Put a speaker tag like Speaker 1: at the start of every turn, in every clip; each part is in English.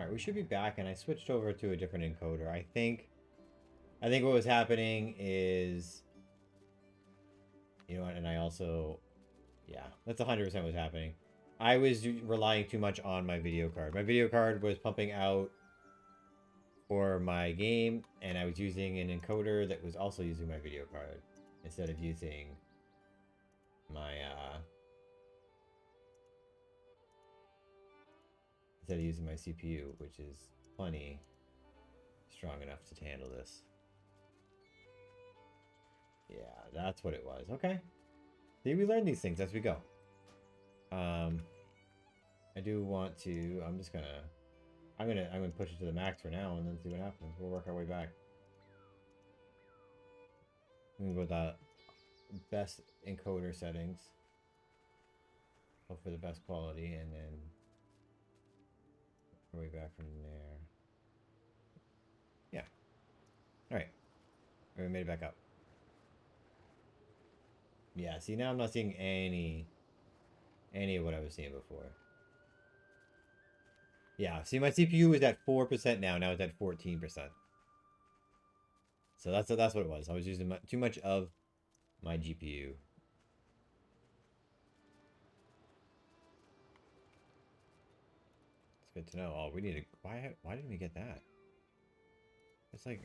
Speaker 1: Alright, we should be back, and I switched over to a different encoder. I think what was happening is... You know what, and I also... Yeah, that's 100% what was happening. I was relying too much on my video card. My video card was pumping out for my game, and I was using an encoder that was also using my video card instead of using my CPU, which is plenty strong enough to handle this. Yeah, that's what it was. Okay. See, we learn these things as we go. I do want to. I'm gonna push it to the max for now, and then see what happens. We'll work our way back. I'm gonna go with the best encoder settings. Hope for the best quality, and then work our way back from there. Yeah. All right. We made it back up. Yeah. See, now I'm not seeing any of what I was seeing before. Yeah, see, my CPU is at 4% now. Now it's at 14%. So that's what it was. I was using too much of my GPU. It's good to know. Oh, we need to... Why didn't we get that? It's like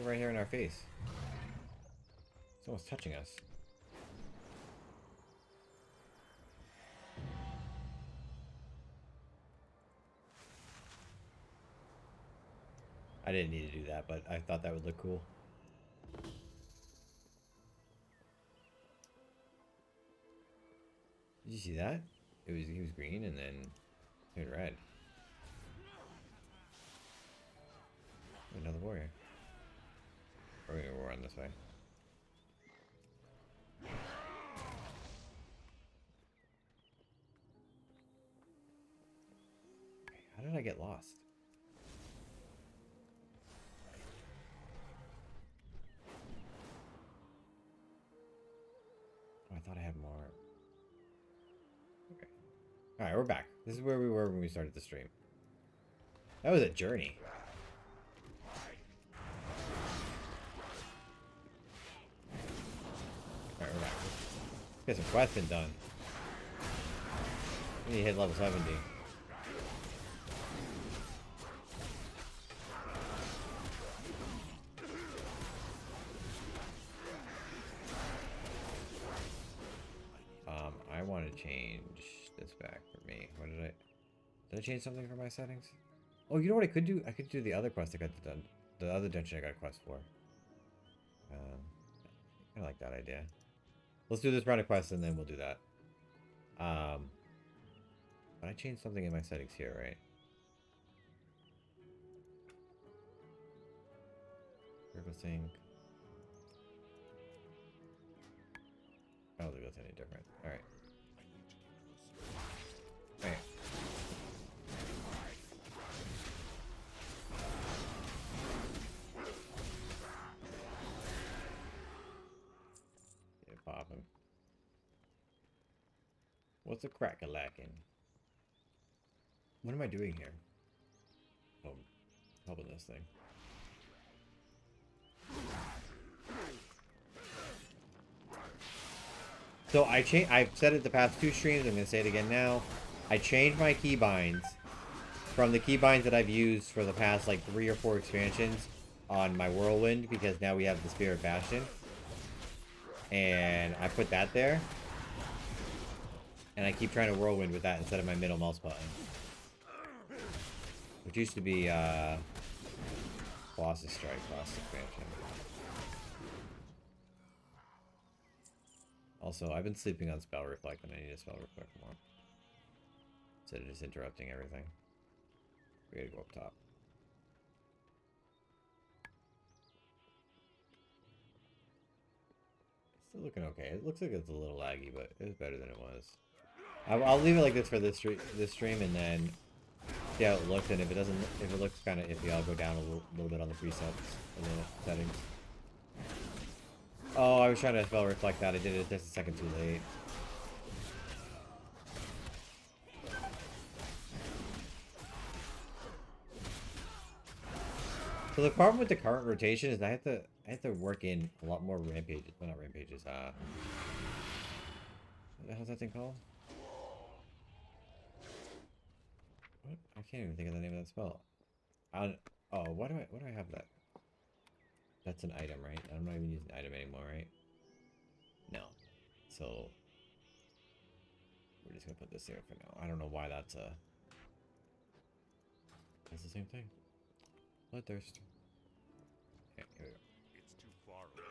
Speaker 1: right here in our face. Someone's touching us. I didn't need to do that, but I thought that would look cool. Did you see that? He was green and then turned red. Another warrior. We're gonna run this way. How did I get lost? Oh, I thought I had more. Okay. Alright, we're back. This is where we were when we started the stream. That was a journey. Alright, we're back. Let's get some questing done. We need to hit level 70. I want to change this back for me. What did I change something for my settings? Oh, you know what I could do? I could do the other quest I got done. The other dungeon I got a quest for. I like that idea. Let's do this round of quests and then we'll do that. But I changed something in my settings here, right? Critical sync. I don't think that's any different. Alright. Alright. Yeah, pop him. What's a crack-a-lackin'? What am I doing here? Oh, helping this thing. So I've said it the past 2 streams, I'm going to say it again now. I changed my keybinds from the keybinds that I've used for the past like 3 or 4 expansions on my Whirlwind, because now we have the Spirit Bastion. And I put that there. And I keep trying to Whirlwind with that instead of my middle mouse button. Which used to be Boss's Strike last expansion. Also, I've been sleeping on Spell Reflect, and I need to Spell Reflect more. Instead of just interrupting everything. We gotta go up top. Still looking okay. It looks like it's a little laggy, but it's better than it was. I'll leave it like this for this stream, and then see how it looks. And if it looks kind of iffy, I'll go down a little bit on the presets and the settings. Oh, I was trying to Spell Reflect that. I did it just a second too late. So the problem with the current rotation is I have to work in a lot more rampages. Well, not rampages. What the hell's that thing called? What? I can't even think of the name of that spell. Oh, why do I have that? That's an item, right? I'm not even using the item anymore, right? No. So we're just gonna put this here for now. I don't know why that's the same thing. Bloodthirst. Okay, here we go.
Speaker 2: It's too far away.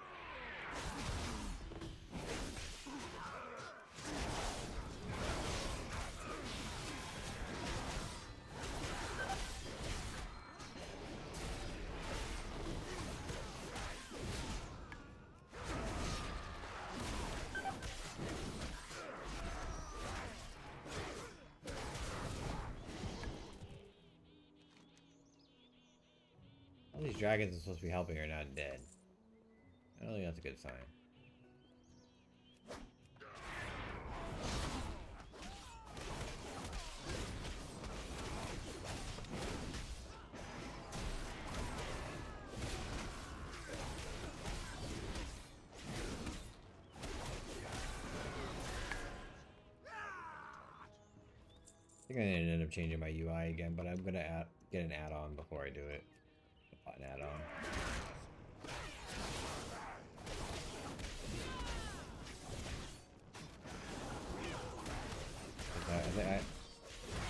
Speaker 1: All these dragons are supposed to be helping are not dead. I don't think that's a good sign. I think I'm gonna end up changing my UI again, but I'm gonna get an add-on before I do it. An add-on.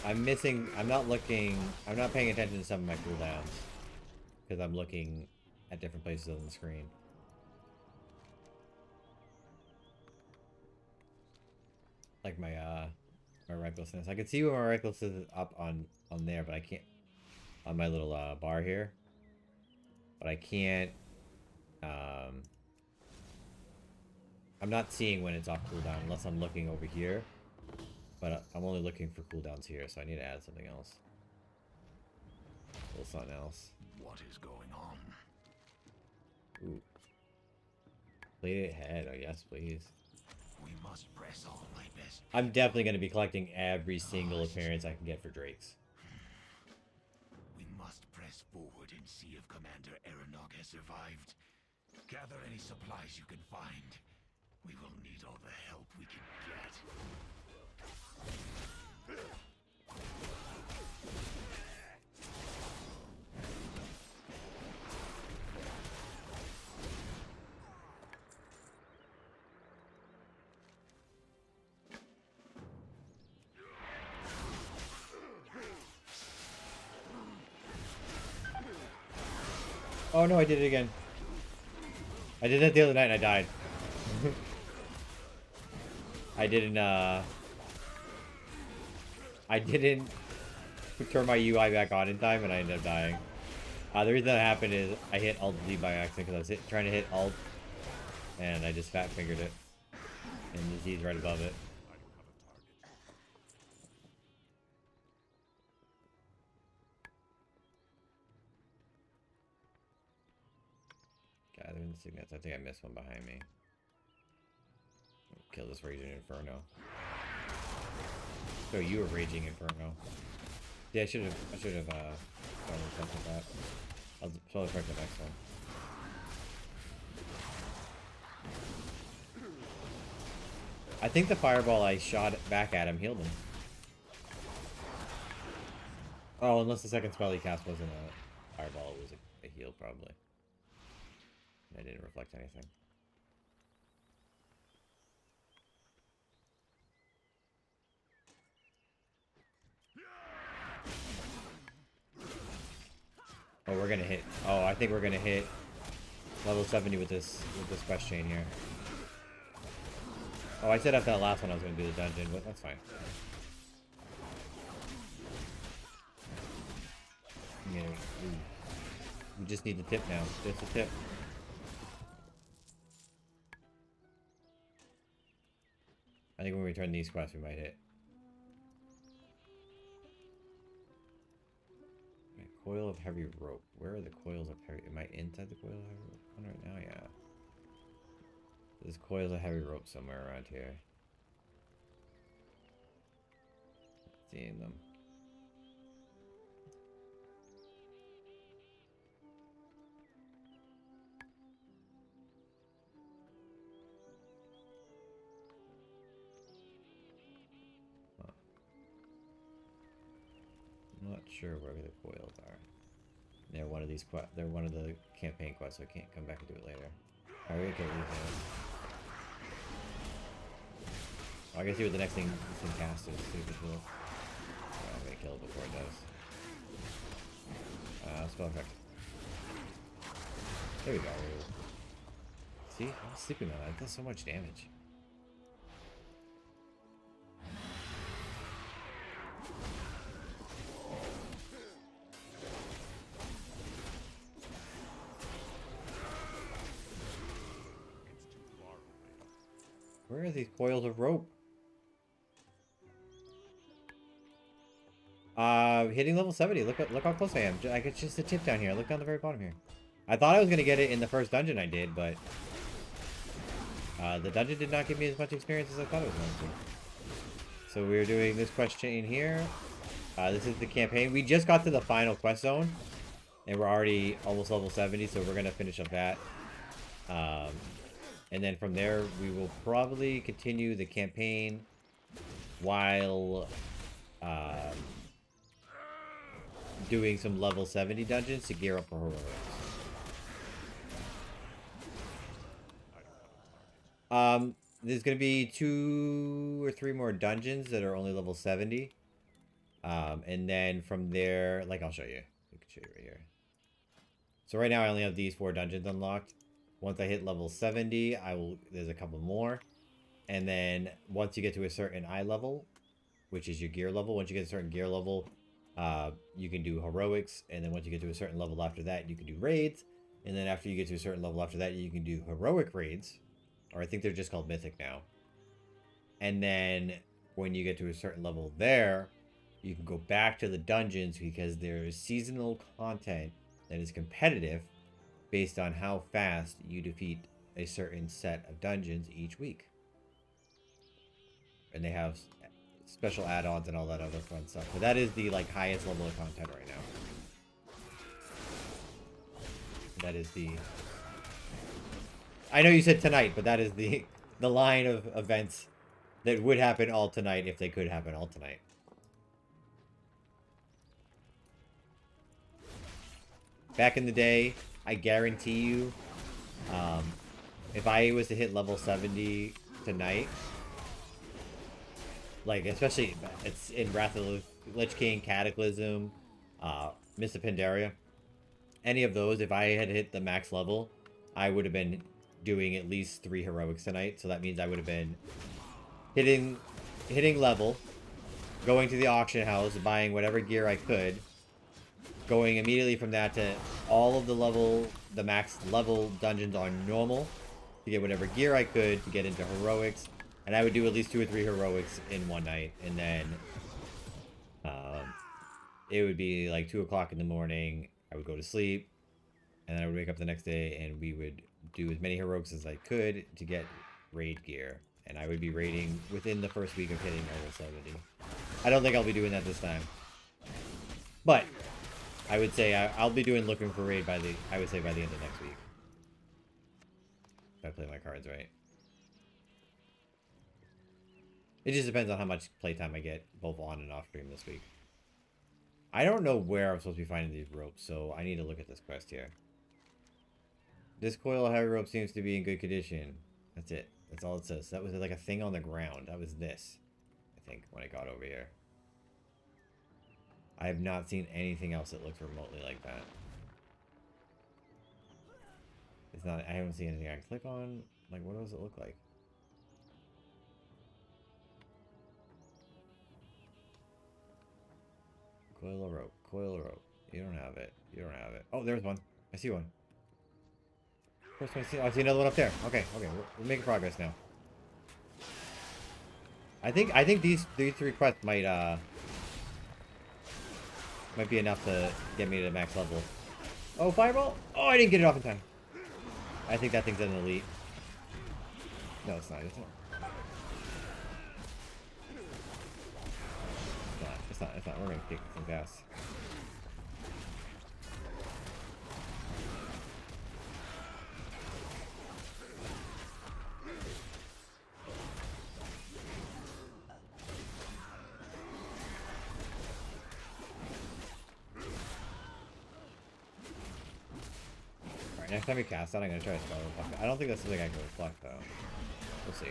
Speaker 1: I'm missing. I'm not paying attention to some of my cooldowns because I'm looking at different places on the screen. Like my recklessness. I can see where my recklessness is up on there, but I can't on my little bar here. But I can't. I'm not seeing when it's off cooldown unless I'm looking over here. But I'm only looking for cooldowns here, so I need to add something else. A little something else.
Speaker 2: What is going on?
Speaker 1: Ooh. Play it ahead. Oh yes, please.
Speaker 2: We must press on, my best.
Speaker 1: I'm definitely going to be collecting every single appearance I can get for Drakes.
Speaker 2: We must press forward and see if Commander Aeronog has survived. Gather any supplies you can find. We will need all the help we can get.
Speaker 1: Oh no, I did it again. I did that the other night and I died. I didn't turn my UI back on in time and I ended up dying. The reason that happened is I hit Alt D by accident because I was trying to hit Alt and I just fat fingered it. And the Z's right above it. Gathering signets. I think I missed one behind me. Kill this Raging Inferno. Oh, you were Raging Inferno. Yeah, I should have started with that. I'll totally correct the next one. I think the fireball I shot back at him healed him. Oh, unless the second spell he cast wasn't a fireball, it was a heal probably. I didn't reflect anything. Oh, we're gonna hit. Oh, I think we're gonna hit level 70 with this quest chain here. Oh, I said after that last one I was gonna do the dungeon, but that's fine. Yeah, we just need the tip now. Just the tip. I think when we return these quests, we might hit. Okay, coil of heavy rope. Where are the coils of heavy? Am I inside the coil of heavy rope one right now? Yeah. There's coils of heavy rope somewhere around here. Seeing them. not sure where the coils are. They're one of these they're one of the campaign quests, so I can't come back and do it later. Alright, okay, I guess see what the next thing cast is. See if it will. I'm gonna kill it before it does. Spell effect. There we go. See? I'm sleeping on that. It does so much damage. Where are these coils of rope? Hitting level 70. Look how close I am. I get just a tip down here. Look down the very bottom here. I thought I was gonna get it in the first dungeon I did, but the dungeon did not give me as much experience as I thought it was going to. So we're doing this quest chain here. This is the campaign. We just got to the final quest zone, and we're already almost level 70, so we're gonna finish up that. And then from there, we will probably continue the campaign while doing some level 70 dungeons to gear up for heroics. There's going to be 2 or 3 more dungeons that are only level 70. And then from there, like I'll show you. I can show you right here. So right now I only have these 4 dungeons unlocked. Once I hit level 70, there's a couple more. And then once you get to a certain eye level, which is your gear level, once you get a certain gear level, you can do heroics. And then once you get to a certain level after that, you can do raids. And then after you get to a certain level after that, you can do heroic raids. Or I think they're just called mythic now. And then when you get to a certain level there, you can go back to the dungeons because there is seasonal content that is competitive based on how fast you defeat a certain set of dungeons each week. And they have special add-ons and all that other fun stuff. But that is the like highest level of content right now. That is the... I know you said tonight, but that is the line of events that would happen all tonight if they could happen all tonight. Back in the day, I guarantee you, if I was to hit level 70 tonight, like, especially it's in Wrath of the Lich King, Cataclysm, Mist of Pandaria, any of those, if I had hit the max level, I would have been doing at least 3 heroics tonight. So that means I would have been hitting level, going to the auction house, buying whatever gear I could, going immediately from that to all of the max level dungeons on normal to get whatever gear I could to get into heroics. And I would do at least 2 or 3 heroics in one night. And then it would be like 2 o'clock in the morning. I would go to sleep. And then I would wake up the next day and we would do as many heroics as I could to get raid gear. And I would be raiding within the first week of hitting level 70. I don't think I'll be doing that this time. But I would say I'll be looking for raid by the end of next week. If I play my cards right. It just depends on how much playtime I get both on and off stream this week. I don't know where I'm supposed to be finding these ropes, so I need to look at this quest here. This coil of heavy rope seems to be in good condition. That's it. That's all it says. That was like a thing on the ground. That was this, I think, when I got over here. I have not seen anything else that looks remotely like that. It's not, I haven't seen anything I can click on. Like, what does it look like? Coil of rope. Coil of rope. You don't have it. You don't have it. Oh, there's one. I see one. First one. I see another one up there. Okay. Okay. We're making progress now. I think these 3 quests might be enough to get me to the max level. Oh, fireball! Oh, I didn't get it off in time. I think that thing's an elite. No, it's not. It's not. It's not. We're gonna kick some gas. Alright, next time we cast that, I'm gonna try to spell reflect. I don't think that's something I can reflect, though. We'll see.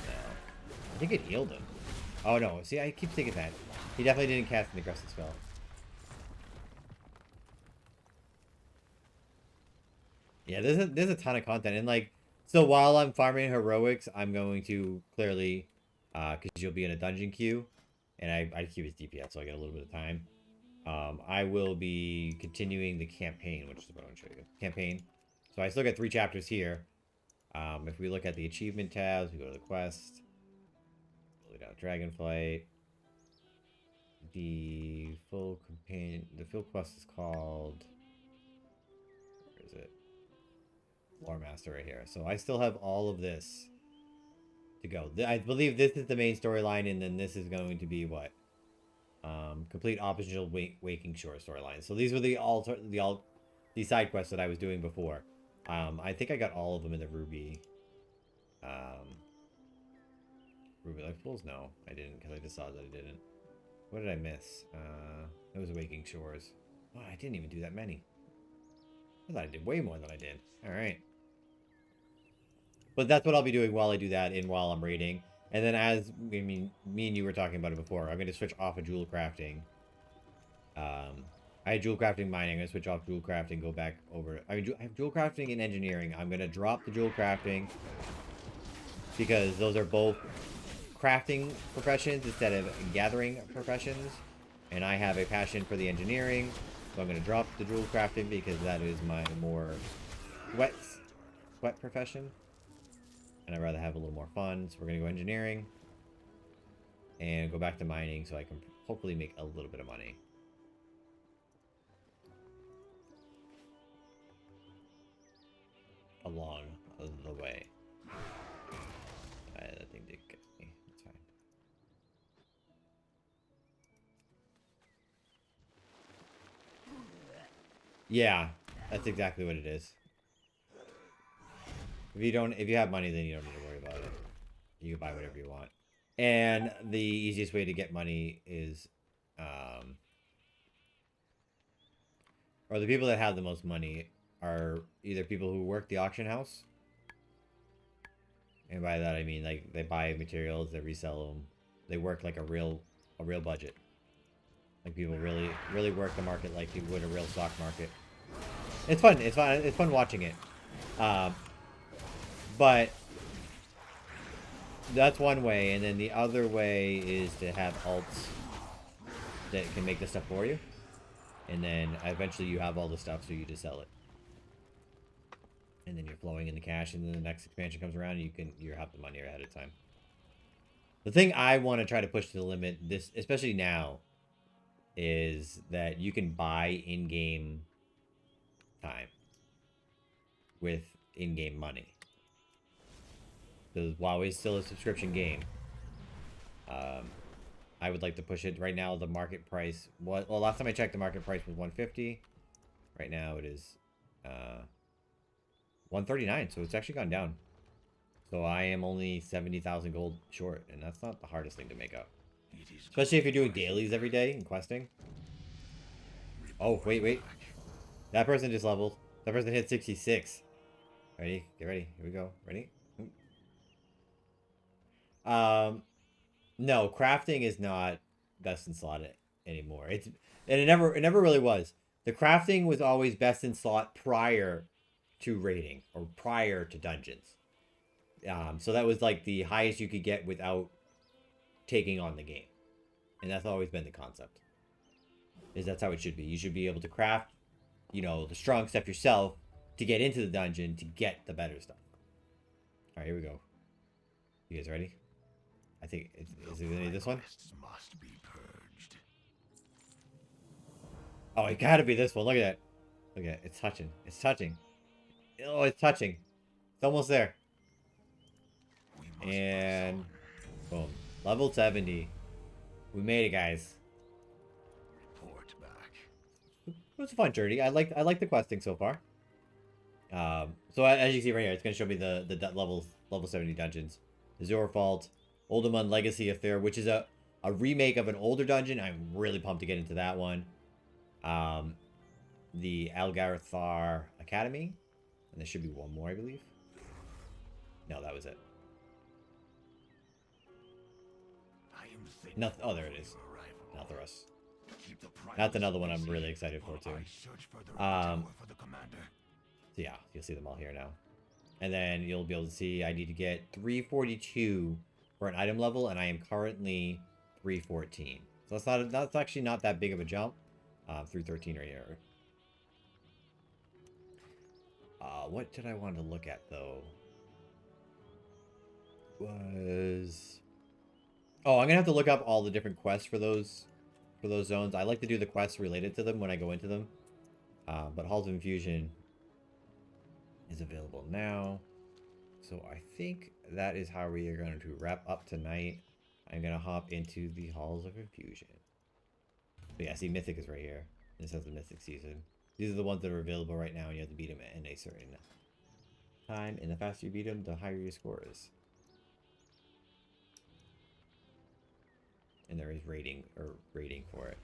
Speaker 1: No. I think it healed him. Oh, no. See, I keep thinking that. He definitely didn't cast an aggressive spell. Yeah, there's a ton of content. And, like, so while I'm farming heroics, I'm going to clearly, because you'll be in a dungeon queue. And I queue as DPS, so I get a little bit of time. I will be continuing the campaign, which is what I want to show you. Campaign. So I still got 3 chapters here. If we look at the achievement tabs, we go to the quest. Look down Dragonflight. The full quest is called, where is it? Lore Master right here. So I still have all of this to go. I believe this is the main storyline, and then this is going to be what? Complete optional Waking Shore storyline. So these were the side quests that I was doing before. I think I got all of them in the Ruby. Ruby Life Pools? No, I didn't, because I just saw that I didn't. What did I miss? It was Waking Shores. Oh, I didn't even do that many. I thought I did way more than I did. Alright. But that's what I'll be doing while I do that and while I'm raiding. And then me and you were talking about it before, I'm going to switch off of jewel crafting. I had jewel crafting mining. I'm going to switch off jewel crafting, go back over. I have jewel crafting and engineering. I'm going to drop the jewel crafting because those are both crafting professions instead of gathering professions. And I have a passion for the engineering. So I'm going to drop the jewel crafting because that is my more sweat profession. And I'd rather have a little more fun. So we're going to go engineering. And go back to mining so I can hopefully make a little bit of money. Along the way. That thing did get me. That's fine. Yeah, that's exactly what it is. If you have money, then you don't need to worry about it. You can buy whatever you want. And the easiest way to get money is, or the people that have the most money are either people who work the auction house. And by that I mean, like, they buy materials, they resell them. They work like a real budget. Like, people really work the market like you would a real stock market. It's fun. It's fun. It's fun watching it. But that's one way, and then the other way is to have alts that can make the stuff for you. And then eventually you have all the stuff, so you just sell it. And then you're flowing in the cash, and then the next expansion comes around, and you have the money ahead of time. The thing I want to try to push to the limit, especially now, is that you can buy in-game time with in-game money. Because WoW is still a subscription game. I would like to push it. Right now, the market price... Well, last time I checked, the market price was 150. Right now, it is 139, so it's actually gone down. So I am only 70,000 gold short, and that's not the hardest thing to make up. Especially if you're doing dailies every day and questing. Oh, wait. That person just leveled. That person hit 66. Ready? Get ready. Here we go. Ready? No, crafting is not best in slot anymore. It never really was. The crafting was always best in slot prior to raiding or prior to dungeons. So that was like the highest you could get without taking on the game. And that's always been the concept. That's how it should be. You should be able to craft, the strong stuff yourself to get into the dungeon to get the better stuff. Alright, here we go. You guys ready? I think is it gonna be this one?
Speaker 2: Must be purged.
Speaker 1: Oh, it gotta be this one. Look at that. Look at it. It's touching. It's touching. Oh, it's touching. It's almost there. And boom. Level 70. We made it, guys.
Speaker 2: Report back.
Speaker 1: It was a fun journey. I like the questing so far. So as you see right here, it's gonna show me the level 70 dungeons. Azure Fault, Uldaman Legacy Affair, which is a remake of an older dungeon. I'm really pumped to get into that one. The Algarthar Academy. And there should be one more, I believe. No, that was it. Nothing. Oh, there it is. Not the rest. That's another one I'm really excited for, too. So yeah, you'll see them all here now. And then you'll be able to see I need to get 342 for an item level, and I am currently 314. So that's actually not that big of a jump. 313 right here. What did I want to look at though? Oh, I'm gonna have to look up all the different quests for those zones. I like to do the quests related to them when I go into them. But Halls of Infusion is available now. So I think that is how we are going to wrap up tonight. I'm going to hop into the Halls of Infusion. But yeah, see, Mythic is right here. This has the Mythic season. These are the ones that are available right now, and you have to beat them in a certain time. And the faster you beat them, the higher your score is. And there is rating for it.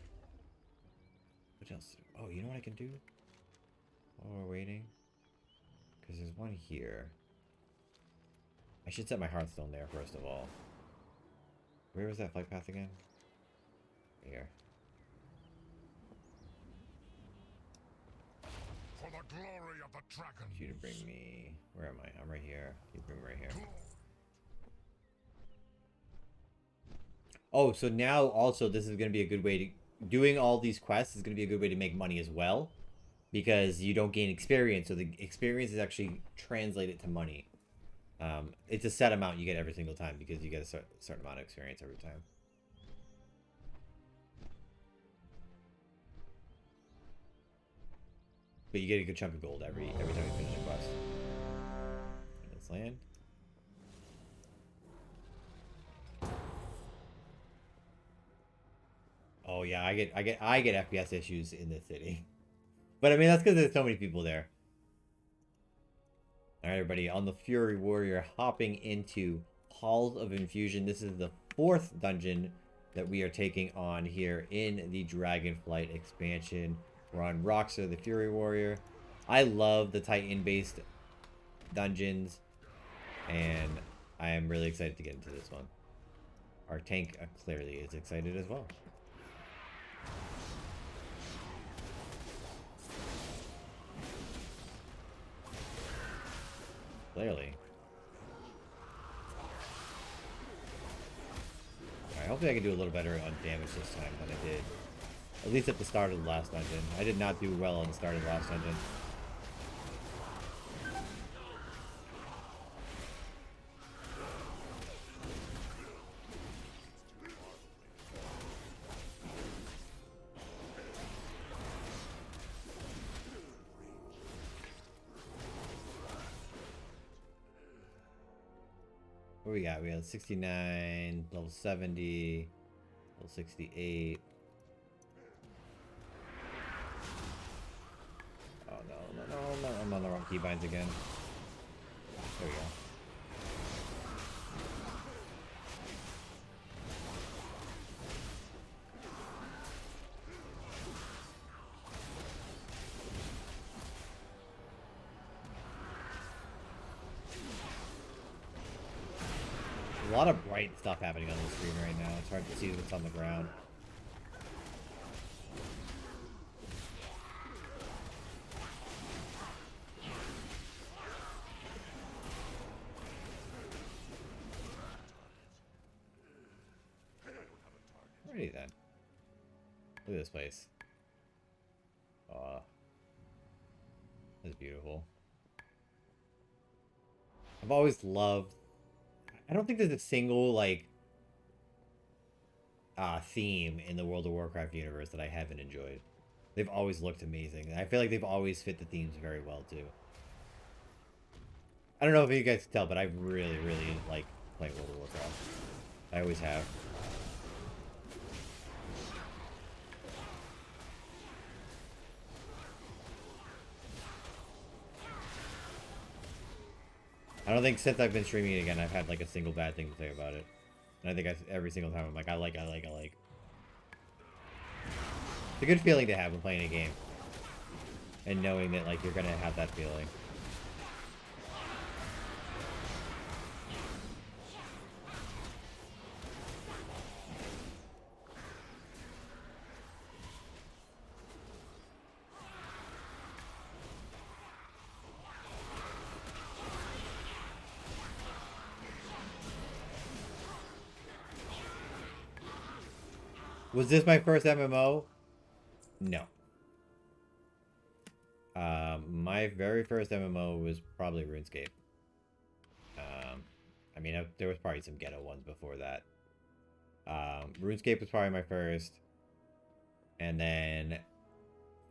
Speaker 1: What else? Oh, you know what I can do? While we're waiting? Because there's one here. I should set my Hearthstone there, first of all. Where was that flight path again? Here.
Speaker 2: For the glory of the dragon.
Speaker 1: You to bring me... Where am I? I'm right here. You bring me right here. Oh, so now also this is going to be a good way to... Doing all these quests is going to be a good way to make money as well. Because you don't gain experience. So the experience is actually translated to money. It's a set amount you get every single time. Because you get a certain amount of experience every time. But you get a good chunk of gold every time you finish a quest. Let's land. Oh yeah, I get FPS issues in this city. But I mean that's because there's so many people there. Alright everybody, on the Fury Warrior, hopping into Halls of Infusion. This is the 4th dungeon that we are taking on here in the Dragonflight expansion. We're on Roxor, the Fury Warrior. I love the Titan-based dungeons, and I am really excited to get into this one. Our tank clearly is excited as well. Clearly. Alright, hopefully I can do a little better on damage this time than I did. At least at the start of the last dungeon. I did not do well on the start of the last dungeon. What we got? We got 69, level 70, level 68. Oh no, I'm on the wrong keybinds again. There we go. A lot of bright stuff happening on the screen right now. It's hard to see what's on the ground. Alrighty then. Look at this place. This is beautiful. I've always loved... I don't think there's a single, like, theme in the World of Warcraft universe that I haven't enjoyed. They've always looked amazing. I feel like they've always fit the themes very well, too. I don't know if you guys can tell, but I really, really like playing World of Warcraft. I always have. I don't think since I've been streaming it again, I've had like a single bad thing to say about it. And I think every single time I'm like, I like. It's a good feeling to have when playing a game. And knowing that, like, you're gonna have that feeling. Was this my first MMO? No. My very first MMO was probably RuneScape. I mean, there was probably some ghetto ones before that. RuneScape was probably my first. And then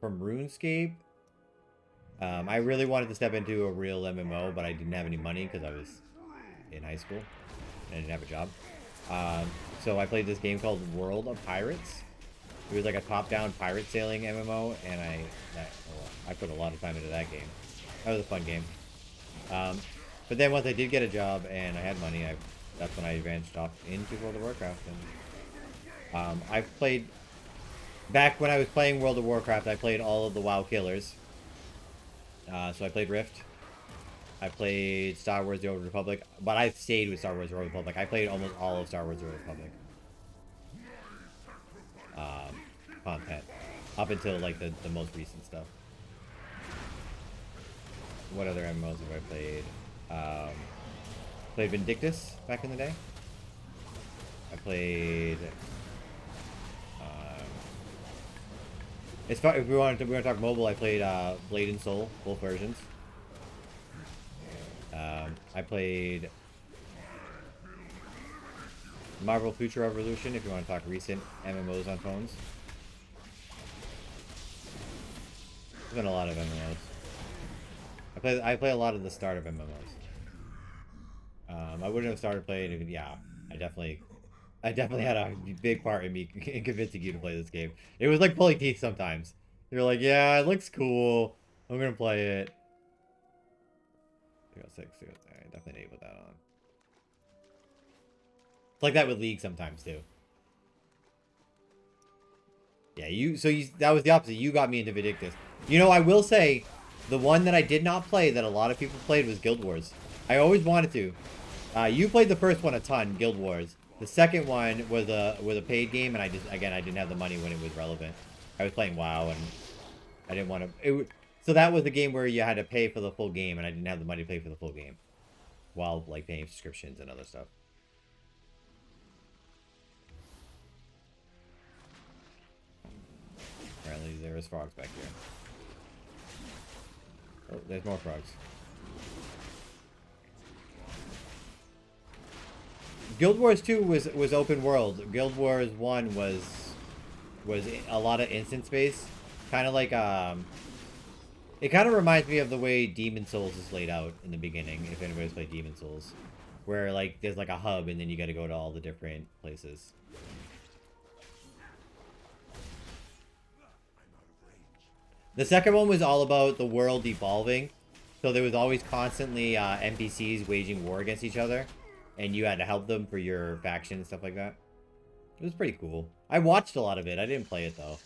Speaker 1: from RuneScape, I really wanted to step into a real MMO, but I didn't have any money because I was in high school and I didn't have a job. So I played this game called World of Pirates. It was like a top-down pirate sailing MMO, and I put a lot of time into that game. That was a fun game. But then once I did get a job and I had money, that's when I branched off into World of Warcraft. And I played... Back when I was playing World of Warcraft, I played all of the WoW killers. So I played Rift. I played Star Wars The Old Republic. But I stayed with Star Wars The Old Republic. I played almost all of Star Wars The Old Republic. Content. Up until, like, the most recent stuff. What other MMOs have I played? Played Vindictus back in the day. I played... if we want to talk mobile, I played Blade and Soul, both versions. I played Marvel Future Revolution, if you want to talk recent MMOs on phones. There's been a lot of MMOs. I play a lot of the start of MMOs. I wouldn't have started playing if, yeah, I definitely had a big part in me in convincing you to play this game. It was like pulling teeth sometimes. You're like, yeah, it looks cool. I'm gonna play it. 306, alright, definitely need to put that on. It's like that with League sometimes too. Yeah, that was the opposite. You got me into Vindictus. You know, I will say, the one that I did not play that a lot of people played was Guild Wars. I always wanted to. You played the first one a ton, Guild Wars. The second one was a paid game, and I didn't have the money when it was relevant. I was playing WoW, and I didn't want to. So that was the game where you had to pay for the full game, and I didn't have the money to pay for the full game, while like paying subscriptions and other stuff. Apparently, there is frogs back here. Oh, there's more frogs. Guild Wars 2 was open world. Guild Wars 1 was a lot of instance based. Kind of like it kind of reminds me of the way Demon Souls is laid out in the beginning, if anybody's played Demon Souls. Where like there's like a hub and then you got to go to all the different places. The second one was all about the world evolving. So there was always constantly NPCs waging war against each other. And you had to help them for your faction and stuff like that. It was pretty cool. I watched a lot of it. I didn't play it, though.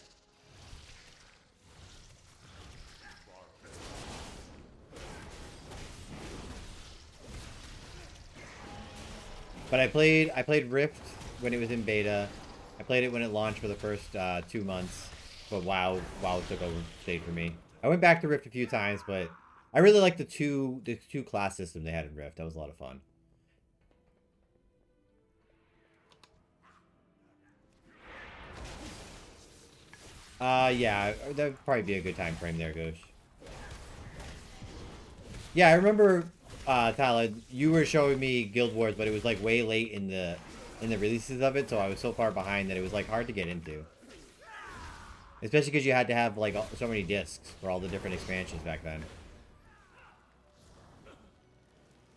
Speaker 1: But I played Rift when it was in beta. I played it when it launched for the first 2 months. But WoW took over state for me. I went back to Rift a few times, but I really liked the two class system they had in Rift. That was a lot of fun. Yeah, that'd probably be a good time frame there, Goosh. Yeah, I remember, Tyler, you were showing me Guild Wars, but it was like way late in the releases of it, so I was so far behind that it was like hard to get into. Especially because you had to have like so many discs for all the different expansions back then.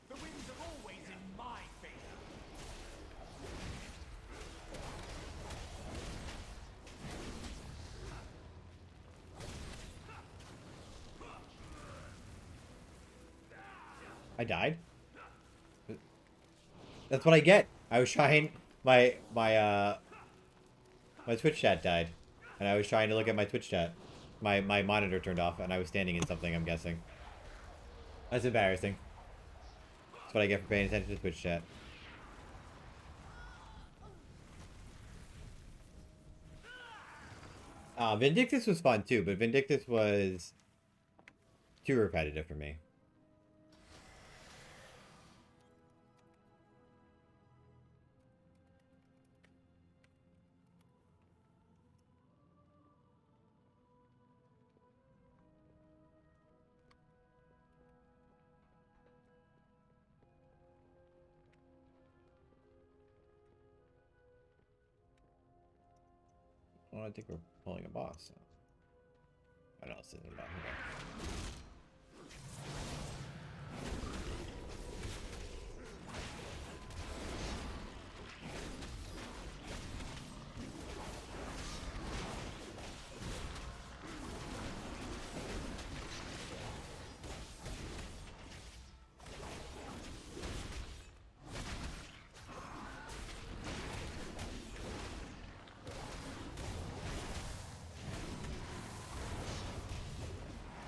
Speaker 2: The winds are always in my favor.
Speaker 1: I died? That's what I get. I was trying my Twitch chat died, and I was trying to look at my Twitch chat. My monitor turned off, and I was standing in something. I'm guessing. That's embarrassing. That's what I get for paying attention to Twitch chat. Vindictus was fun too, but Vindictus was too repetitive for me. Well, I think we're pulling a boss. So. I don't know, it's in the back. Okay.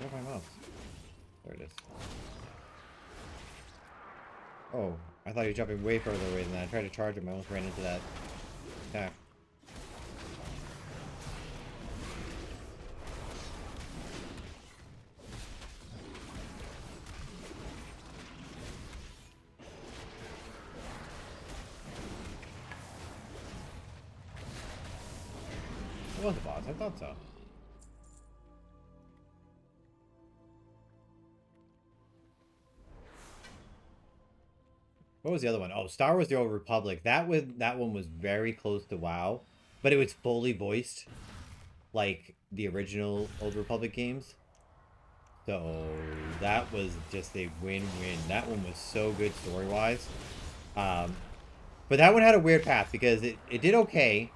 Speaker 1: Where's my mouse? There it is. Oh, I thought he was jumping way further away than that. I tried to charge him, I almost ran into that. Yeah. It was a boss, I thought so. What was the other one? Oh, Star Wars: The Old Republic. That one was very close to WoW, but it was fully voiced, like the original Old Republic games. So that was just a win-win. That one was so good story-wise. But that one had a weird path because it did okay.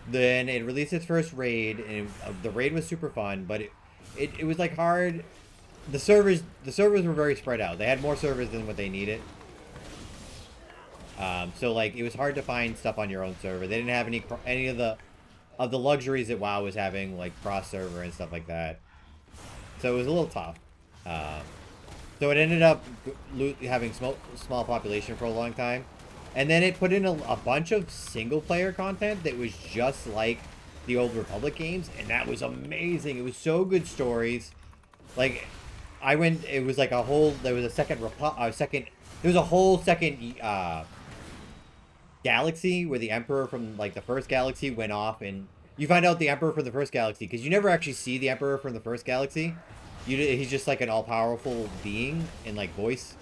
Speaker 1: Then it released its first raid, and the raid was super fun, but it was like hard. The servers were very spread out. They had more servers than what they needed. So like it was hard to find stuff on your own server. They didn't have any of the luxuries that WoW was having, like cross server and stuff like that. So it was a little tough. So it ended up having small population for a long time, and then it put in a bunch of single player content that was just like the Old Republic games, and that was amazing. It was so good stories. Like it was like there was a whole second galaxy where the Emperor from like the first galaxy went off, and you find out the Emperor from the first galaxy because you never actually see the Emperor from the first galaxy. He's just like an all-powerful being in like voice,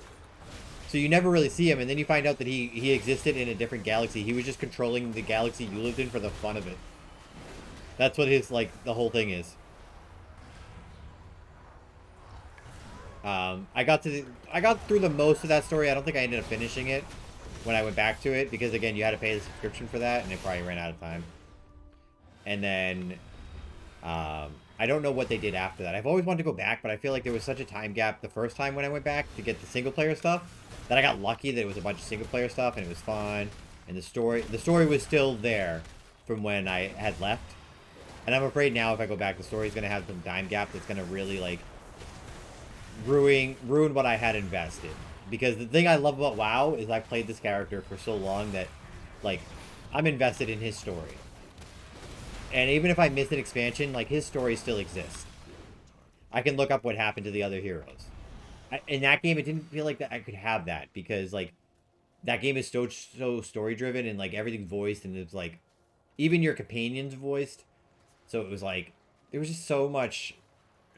Speaker 1: so you never really see him, and then you find out that he existed in a different galaxy. He was just controlling the galaxy you lived in for the fun of it. That's what his like the whole thing is. I got through the most of that story. I don't think I ended up finishing it when I went back to it, because again, you had to pay the subscription for that, and it probably ran out of time. And then, I don't know what they did after that. I've always wanted to go back, but I feel like there was such a time gap the first time when I went back to get the single player stuff, that I got lucky that it was a bunch of single player stuff, and it was fun, and the story was still there from when I had left. And I'm afraid now if I go back, the story's going to have some time gap that's going to really, like, ruin what I had invested. Because the thing I love about WoW is I've played this character for so long that, like, I'm invested in his story. And even if I miss an expansion, like, his story still exists. I can look up what happened to the other heroes. In that game, it didn't feel like that I could have that, because, like, that game is so story-driven, and, like, everything's voiced, and it's, like, even your companion's voiced. So it was, like, there was just so much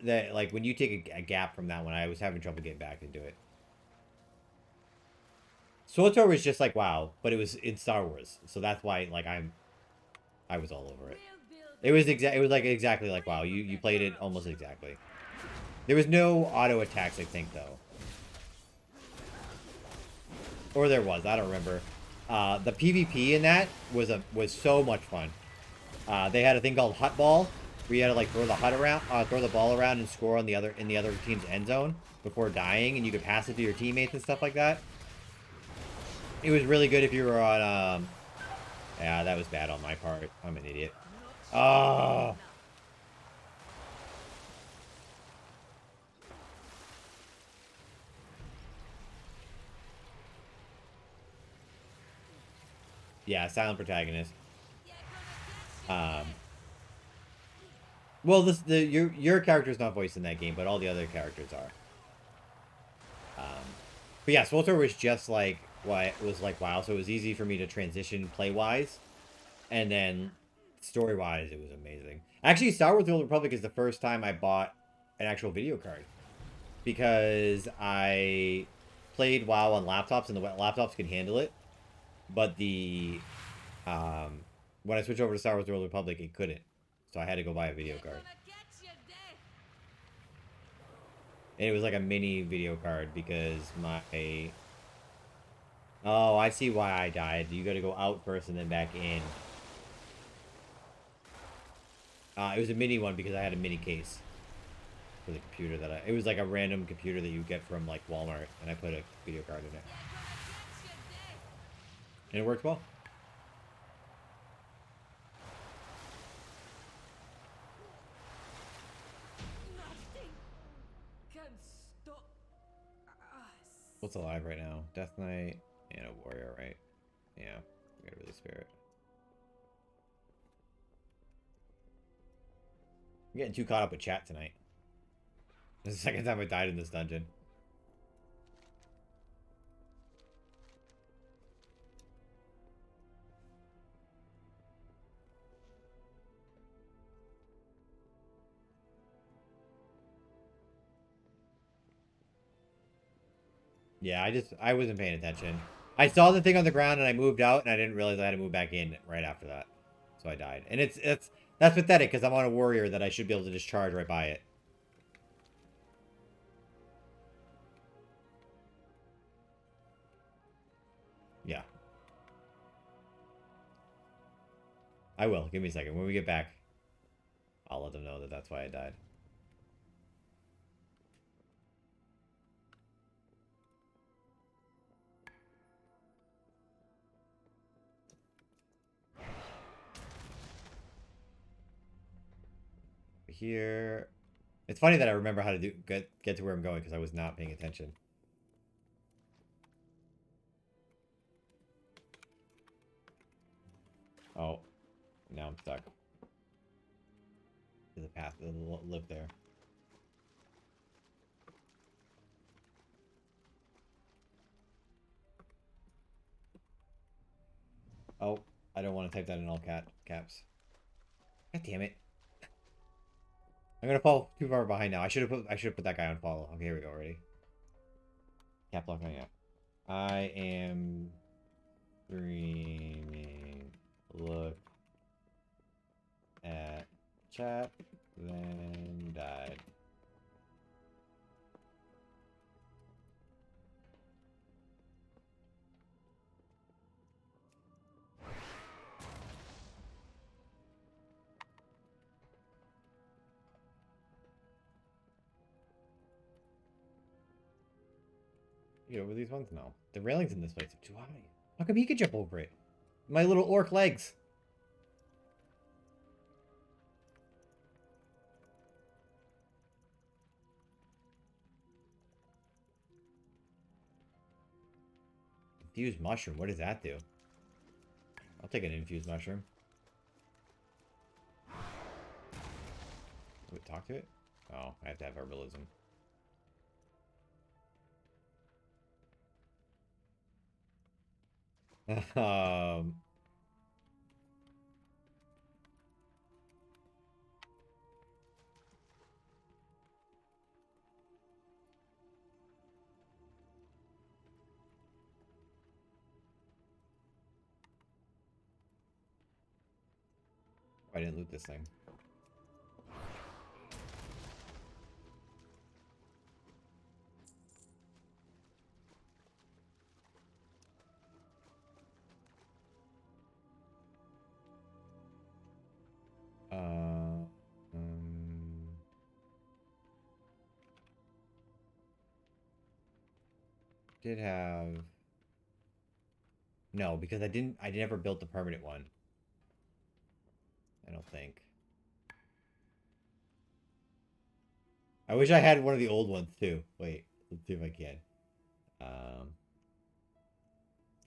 Speaker 1: that, like, when you take a gap from that one, I was having trouble getting back into it. SWTOR was just like WoW, but it was in Star Wars, so that's why, like, I was all over it. It was like exactly like WoW. You played it almost exactly. There was no auto attacks, I think, though. Or there was, I don't remember. The PvP in that was so much fun. They had a thing called Hut Ball, where you had to like throw the ball around and score on the other team's end zone before dying, and you could pass it to your teammates and stuff like that. It was really good if you were on Yeah, that was bad on my part. I'm an idiot. Oh! Yeah, silent protagonist. Well, your character's not voiced in that game, but all the other characters are. But yeah, Swoltor was just like what it was like WoW, so it was easy for me to transition play-wise, and then story-wise, it was amazing. Actually, Star Wars: The Old Republic is the first time I bought an actual video card because I played WoW on laptops, and the laptops could handle it, but the when I switched over to Star Wars: The Old Republic, it couldn't, so I had to go buy a video card. And it was like a mini video card because my... Oh, I see why I died. You gotta go out first and then back in. It was a mini one because I had a mini case for the computer that I... It was like a random computer that you get from like Walmart, and I put a video card in it. And it worked well. What's alive right now? Death Knight and a warrior, right? Yeah, we got a really spirit. I'm getting too caught up with chat tonight. This is the second time I died in this dungeon. Yeah, I wasn't paying attention. I saw the thing on the ground and I moved out and I didn't realize I had to move back in right after that. So I died. And that's pathetic because I'm on a warrior that I should be able to just charge right by it. Yeah. I will. Give me a second. When we get back, I'll let them know that that's why I died. Here. It's funny that I remember how to get to where I'm going because I was not paying attention. Oh. Now I'm stuck. There's a path that live there. Oh, I don't want to type that in all caps. God damn it. I'm gonna fall too far behind now. I should have put that guy on follow. Okay, here we go already. Cap lock on, yeah. I am streaming. Look at chat, then died. You over these ones? No. The railings in this place are too high. How come he could jump over it? My little orc legs. Infused mushroom. What does that do? I'll take an infused mushroom. Would talk to it? Oh, I have to have herbalism. um... I didn't loot this thing. Um, did have No, because I never built the permanent one. I don't think. I wish I had one of the old ones too. Wait, let's see if I can.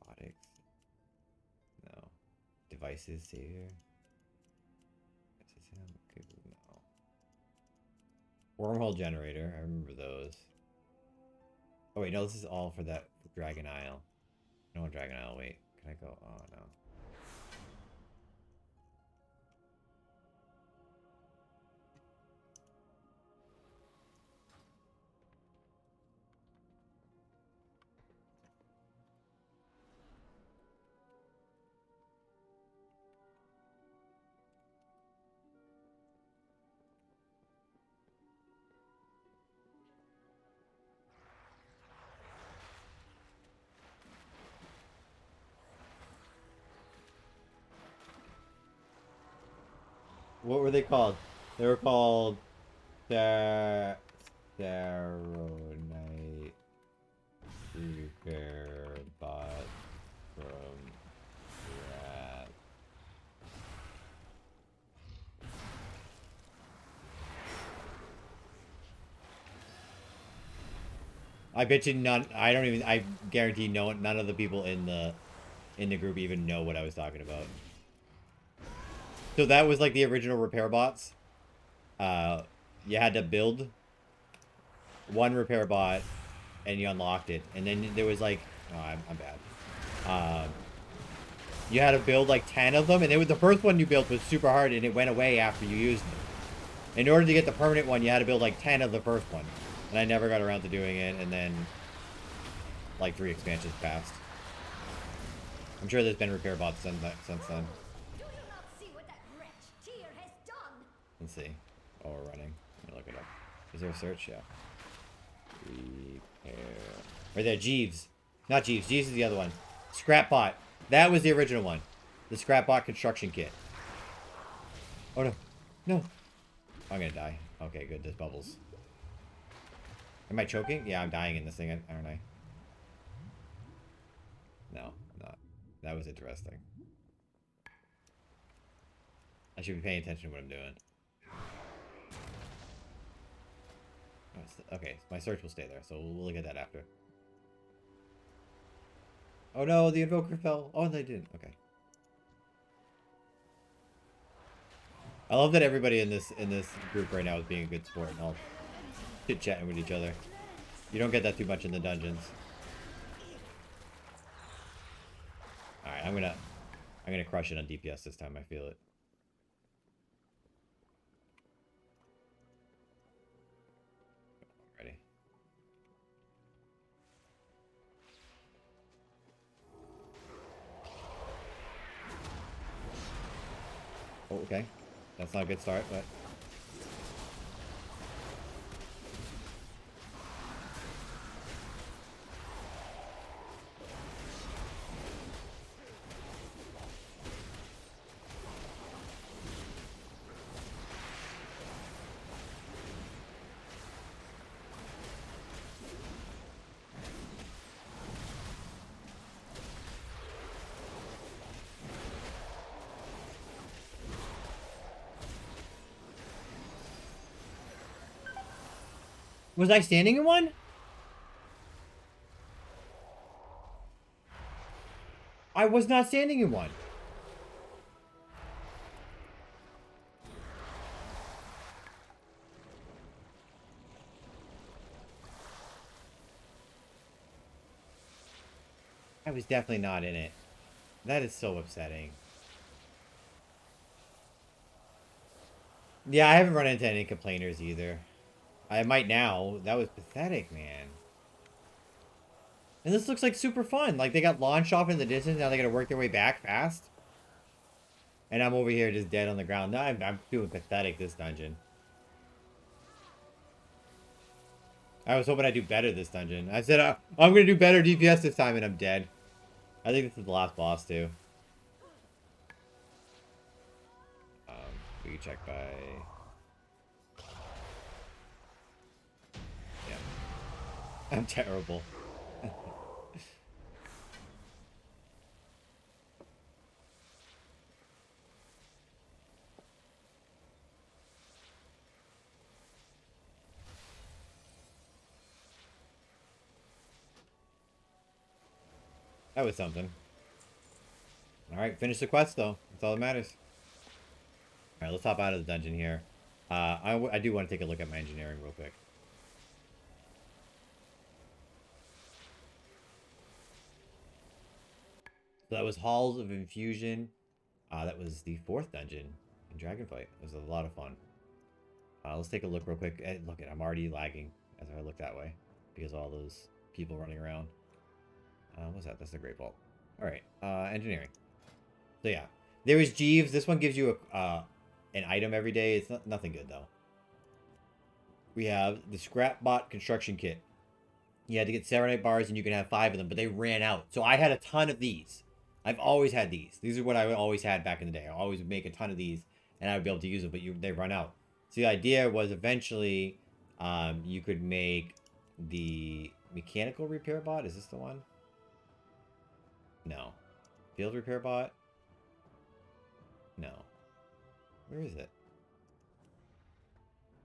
Speaker 1: Robotics. No. Devices, savior. No. Wormhole generator. I remember those. Oh wait, no, this is all for that Dragon Isle. I don't want Dragon Isle. Wait, can I go? Oh no. What were they called? They were called Saronite Repair Bot from Rat. I bet you none. I don't even. I guarantee none of the people in the group even know what I was talking about. So that was like the original repair bots. You had to build one repair bot, and you unlocked it. And then there was like, oh, I'm bad. You had to build like 10 of them, and it was the first one you built was super hard, and it went away after you used it. In order to get the permanent one, you had to build like 10 of the first one, and I never got around to doing it. And then like 3 expansions passed. I'm sure there's been repair bots since then.
Speaker 3: Do you not see what that wretch Tyr has done?
Speaker 1: Let's see. Oh, we're running. Let me look it up. Is there a search? Yeah. Repair. Right there, Jeeves. Not Jeeves. Jeeves is the other one. Scrapbot. That was the original one. The Scrapbot construction kit. Oh no. No. I'm gonna die. Okay, good. There's bubbles. Am I choking? Yeah, I'm dying in this thing, aren't I? No, I'm not. That was interesting. I should be paying attention to what I'm doing. Okay, my search will stay there, so we'll look at that after. Oh no, the invoker fell. Oh, they didn't. Okay. I love that everybody in this group right now is being a good sport and all chit-chatting with each other. You don't get that too much in the dungeons. Alright, I'm gonna crush it on DPS this time, I feel it. Ready. Oh, okay. That's not a good start, but... Was I standing in one? I was not standing in one. I was definitely not in it. That is so upsetting. Yeah, I haven't run into any complainers either. I might now. That was pathetic, man. And this looks like super fun. Like, they got launched off in the distance. Now they gotta work their way back fast. And I'm over here just dead on the ground. No, I'm doing pathetic this dungeon. I was hoping I'd do better this dungeon. I said, I'm gonna do better DPS this time, and I'm dead. I think this is the last boss, too. We can check by... Yeah. I'm terrible. That was something. Alright, finish the quest, though. That's all that matters. Alright, let's hop out of the dungeon here. I do want to take a look at my engineering real quick. So that was Halls of Infusion. That was the 4th dungeon in Dragonflight. It was a lot of fun. Let's take a look real quick. Look, I'm already lagging as I look that way because of all those people running around. What's that? That's the Great Vault. Alright, engineering. So yeah, there is Jeeves. This one gives you an item every day. It's nothing good, though. We have the Scrapbot Construction Kit. You had to get Serenite bars, and you can have 5 of them, but they ran out. So I had a ton of these. I've always had these. These are what I always had back in the day. I always would make a ton of these, and I would be able to use them, but they run out. So the idea was eventually you could make the Mechanical Repair Bot. Is this the one? No. Field Repair Bot? No. Where is it?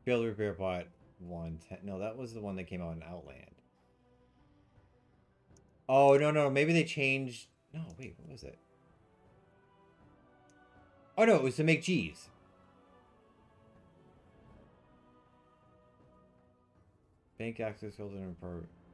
Speaker 1: Field Repair Bot 110. No, that was the one that came out in Outland. Oh, no. Maybe they changed... No, wait, what was it? Oh, no, it was to make G's. Bank access, filter, and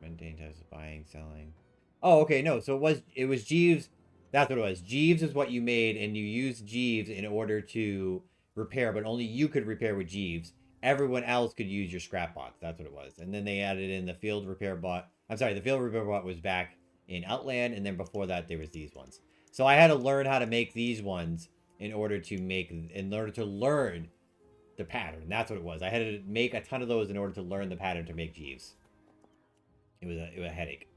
Speaker 1: maintain types of buying, selling. Oh, okay, no, so it was Jeeves. That's what it was. Jeeves is what you made, and you used Jeeves in order to repair, but only you could repair with Jeeves. Everyone else could use your scrap bots. That's what it was. And then they added in the field repair bot. I'm sorry, the field repair bot was back in Outland, and then before that, there was these ones. So I had to learn how to make these ones in order to learn the pattern. That's what it was. I had to make a ton of those in order to learn the pattern to make Jeeves. It was a headache.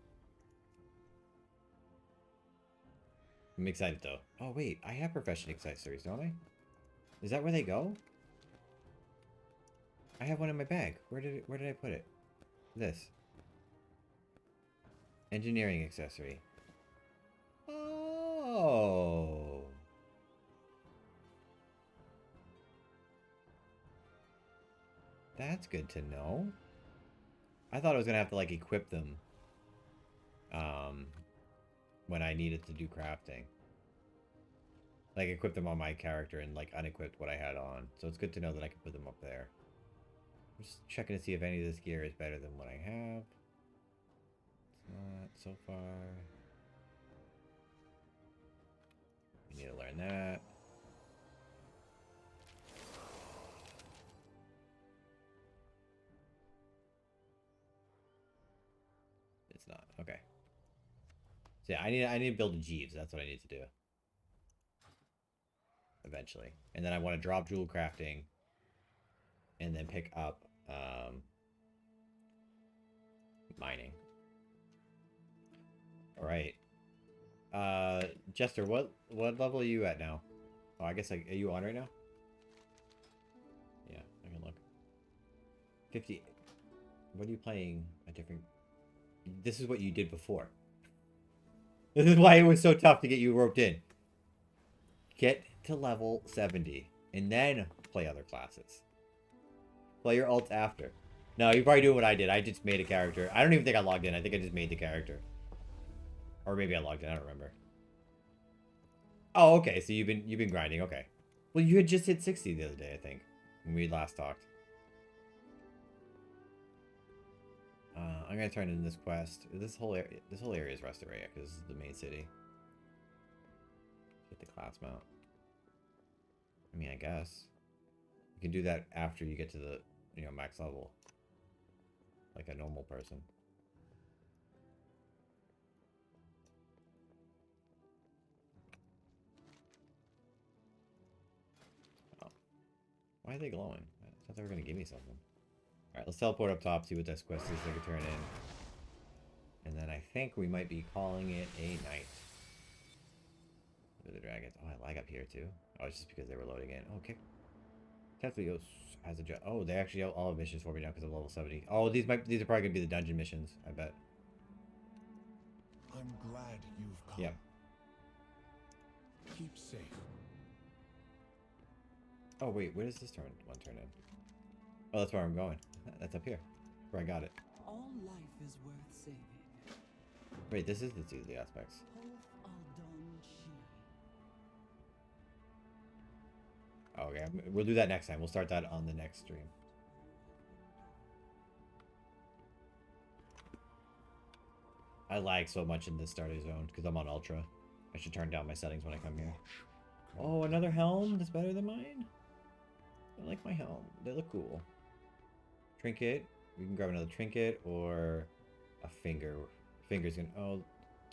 Speaker 1: I'm excited, though. Oh, wait. I have profession accessories, don't I? Is that where they go? I have one in my bag. Where did I put it? This. Engineering accessory. Oh. That's good to know. I thought I was going to have to, like, equip them. When I needed to do crafting. Like, equip them on my character and, like, unequipped what I had on. So it's good to know that I can put them up there. I'm just checking to see if any of this gear is better than what I have. It's not so far. You need to learn that. It's not. Okay. So yeah, I need to build a Jeeves. That's what I need to do. Eventually. And then I want to drop jewel crafting. And then pick up mining. Alright. Jester, what level are you at now? Oh, I guess, like, are you on right now? Yeah, I can look. 50. What are you playing? A different... This is what you did before. This is why it was so tough to get you roped in. Get to level 70. And then play other classes. Play your ults after. No, you're probably doing what I did. I just made a character. I don't even think I logged in. I think I just made the character. Or maybe I logged in. I don't remember. Oh, okay. So you've been grinding. Okay. Well, you had just hit 60 the other day, I think, when we last talked. I'm gonna turn in this quest. This whole area is Restoria because this is the main city. Get the class mount. I mean, I guess you can do that after you get to the max level, like a normal person. Oh, why are they glowing? I thought they were gonna give me something. Alright, let's teleport up top, see what this quest is they can turn in. And then I think we might be calling it a night. With the dragons. Oh, I lag up here too. Oh, it's just because they were loading in. Okay. Technically, has a job. Oh, they actually all have missions for me now because I'm level 70. Oh, these are probably gonna be the dungeon missions, I bet.
Speaker 2: I'm glad you've come.
Speaker 1: Yep.
Speaker 2: Keep safe.
Speaker 1: Oh wait, where does this one turn in? Oh, that's where I'm going. That's up here. Where I got it.
Speaker 4: All life is worth saving.
Speaker 1: Wait, this is the Sealy aspects. Okay, we'll do that next time. We'll start that on the next stream. I lag so much in this starter zone because I'm on ultra. I should turn down my settings when I come here. Oh, another helm that's better than mine? I like my helm. They look cool. Trinket. We can grab another trinket or a finger. Finger's gonna... Oh,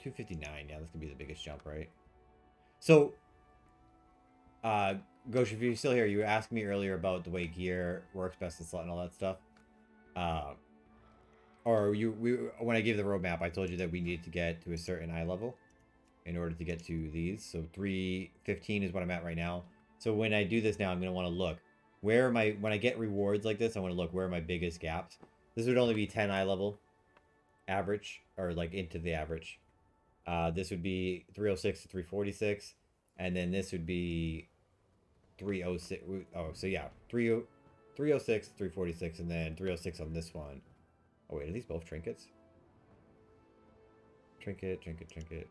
Speaker 1: 259. Yeah, that's gonna be the biggest jump, right? So, Ghosh, if you're still here, you were asking me earlier about the way gear works best in slot and all that stuff. When I gave the roadmap, I told you that we needed to get to a certain eye level in order to get to these. So 315 is what I'm at right now. So when I do this now, I'm going to want to look where when I get rewards like this, I want to look where are my biggest gaps. This would only be 10 eye level average, or like into the average. This would be 306 to 346, and then this would be 306. Oh, so yeah, 306, 346, and then 306 on this one. Oh wait, are these both trinkets? Trinket, trinket, trinket.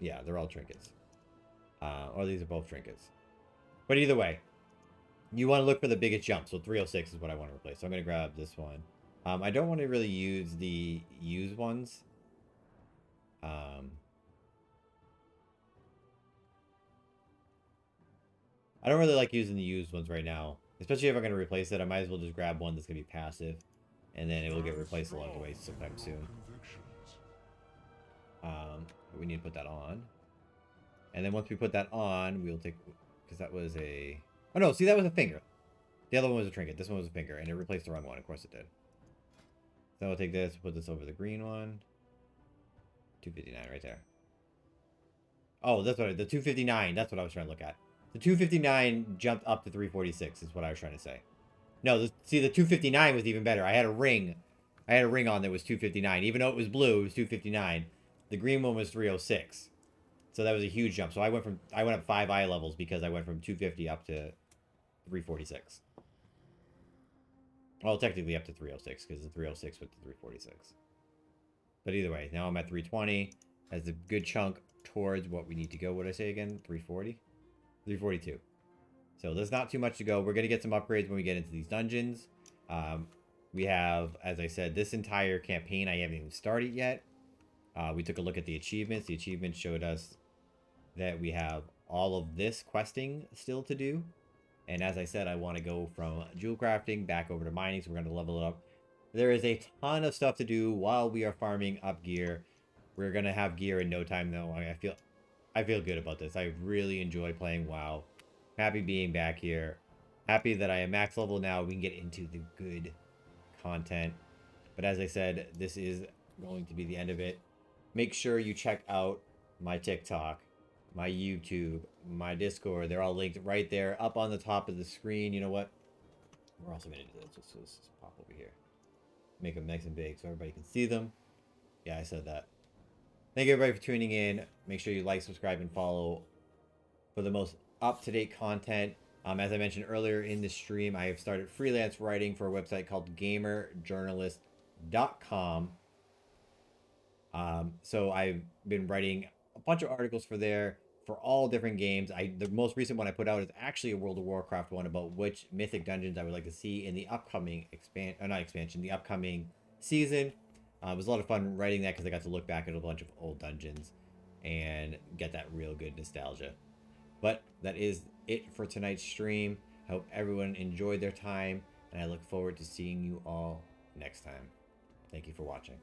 Speaker 1: Yeah, they're all trinkets. Or these are both trinkets. But either way, you want to look for the biggest jump. So 306 is what I want to replace. So I'm going to grab this one. I don't want to really use the used ones. I don't really like using the used ones right now. Especially if I'm going to replace it, I might as well just grab one that's going to be passive. And then it will get replaced along the way sometime soon. We need to put that on. And then once we put that on, we'll take... Because that was a... Oh no, see, that was a finger. The other one was a trinket. This one was a finger. And it replaced the wrong one. Of course it did. So we'll take this, put this over the green one. 259 right there. Oh, that's what... The 259. That's what I was trying to look at. The 259 jumped up to 346 is what I was trying to say. No, see, the 259 was even better. I had a ring. I had a ring on that was 259. Even though it was blue, it was 259. The green one was 306. So that was a huge jump. So I went up 5 eye levels because I went from 250 up to 346. Well, technically up to 306 because the 306 went to 346. But either way, now I'm at 320. That's a good chunk towards what we need to go. What did I say again? 340? 342. So there's not too much to go. We're going to get some upgrades when we get into these dungeons. We have, as I said, this entire campaign I haven't even started yet. We took a look at the achievements. The achievements showed us that we have all of this questing still to do. And as I said, I want to go from jewel crafting back over to mining, so we're going to level it up. There is a ton of stuff to do while we are farming up gear. We're going to have gear in no time, though. I feel good about this. I really enjoy playing WoW. Happy being back here. Happy that I am max level now. We can get into the good content. But as I said, this is going to be the end of it. Make sure you check out my TikTok, my YouTube, my Discord. They're all linked right there up on the top of the screen. You know what? We're also going to do this. Let's just pop over here. Make them nice and big so everybody can see them. Yeah, I said that. Thank you everybody for tuning in. Make sure you like, subscribe, and follow for the most up-to-date content. As I mentioned earlier in the stream, I have started freelance writing for a website called gamerjournalist.com. So I've been writing a bunch of articles for there for all different games. The most recent one I put out is actually a World of Warcraft one about which mythic dungeons I would like to see in the upcoming the upcoming season. It was a lot of fun writing that because I got to look back at a bunch of old dungeons and get that real good nostalgia. But that is it for tonight's stream. I hope everyone enjoyed their time, and I look forward to seeing you all next time. Thank you for watching.